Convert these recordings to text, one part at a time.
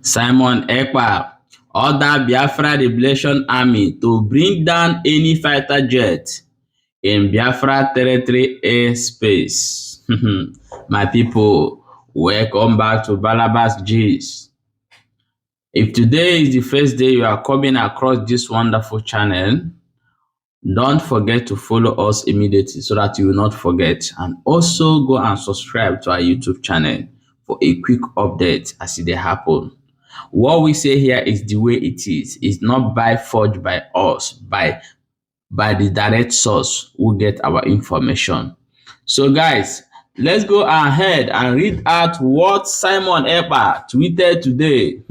Simon Ekpa ordered Biafra Liberation Army to bring down any fighter jet in Biafra territory airspace. My people, welcome back to Balabas G's. If today is the first day you are coming across this wonderful channel, don't forget to follow us immediately so that you will not forget, and also go and subscribe to our YouTube channel for a quick update as it happen. What we say here is the way it is. It's not forged by us, by the direct source who get our information. So guys, let's go ahead and read out what Simon Ekpa tweeted today.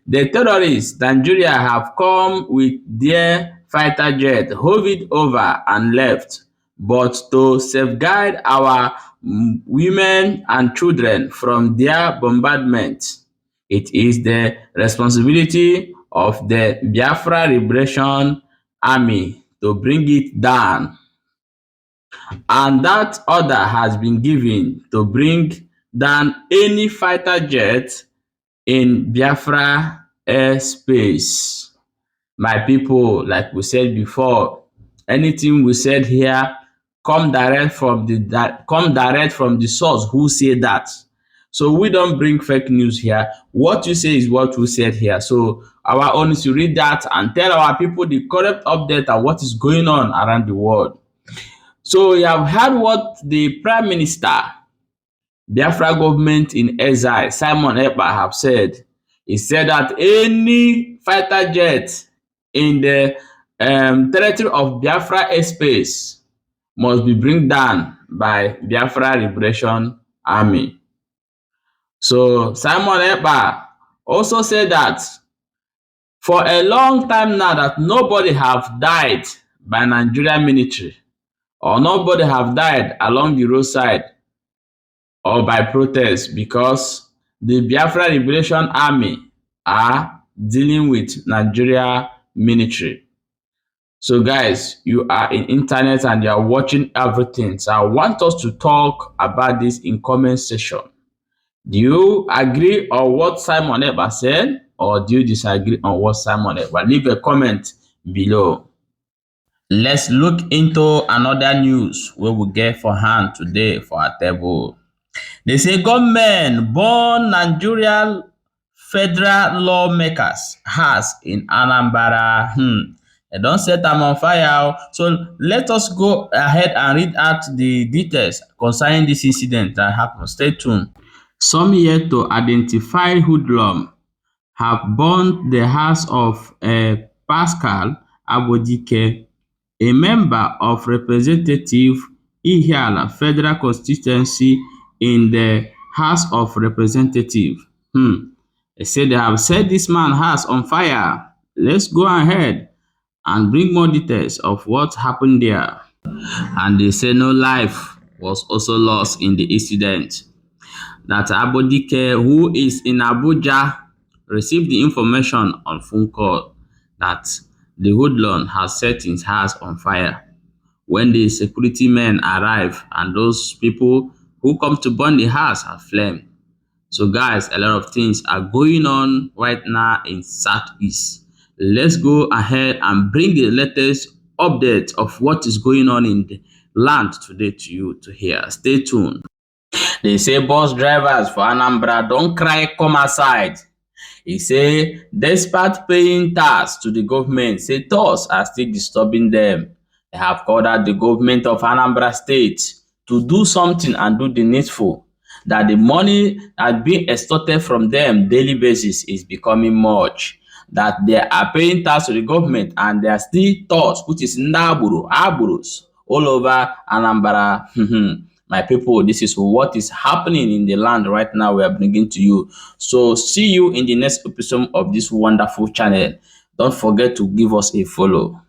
The terrorists, Nigeria, have come with their fighter jet, hovered over and left, but to safeguard our women and children from their bombardment. It is the responsibility of the Biafra Liberation Army to bring it down. And that order has been given to bring down any fighter jet in Biafra Airspace. My people, like we said before, anything we said here come direct from the source who said that. So we don't bring fake news here. What you say is what we said here. So our own is to read that and tell our people the correct update and what is going on around the world. So you have heard what the Prime Minister, Biafra government in exile, Simon Ekpa, have said. He said that any fighter jet in the territory of Biafra Airspace must be bring down by Biafra Liberation Army. So Simon Ekpa also said that for a long time now that nobody have died by Nigerian military, or nobody have died along the roadside or by protest, because the Biafra Liberation Army are dealing with Nigeria military. So guys, you are in internet and you are watching everything. So I want us to talk about this in comment section. Do you agree on what Simon Ekpa said, or do you disagree on what Simon Ekpa? Leave a comment below. Let's look into another news we will get for hand today for our table. They say government burn Nigeria federal lawmakers house in Anambra. They don't set them on fire. So let us go ahead and read out the details concerning this incident that happened. Stay tuned. Some yet to identify hoodlum have burned the house of Pascal Abodike, a member of Representative Ihiala Federal Constituency in the House of Representatives. They say they have set this man's house on fire. Let's go ahead and bring more details of what happened there. And they say no life was also lost in the incident. That Abodike, who is in Abuja, received the information on phone call that the hoodlum has set his house on fire. When the security men arrive and those people who come to burn the house are flame. So guys, a lot of things are going on right now in Southeast. Let's go ahead and bring the latest update of what is going on in the land today to you to hear. Stay tuned. They say bus drivers for Anambra don't cry, come aside. He say despite paying tax to the government, say tolls are still disturbing them. They have called out the government of Anambra State to do something and do the needful. That the money that being extorted from them daily basis is becoming much. That they are paying tax to the government and there are still tolls, which is Naburu, Aburus, all over Anambra. My people, this is what is happening in the land right now. We are bringing to you. So see you in the next episode of this wonderful channel. Don't forget to give us a follow.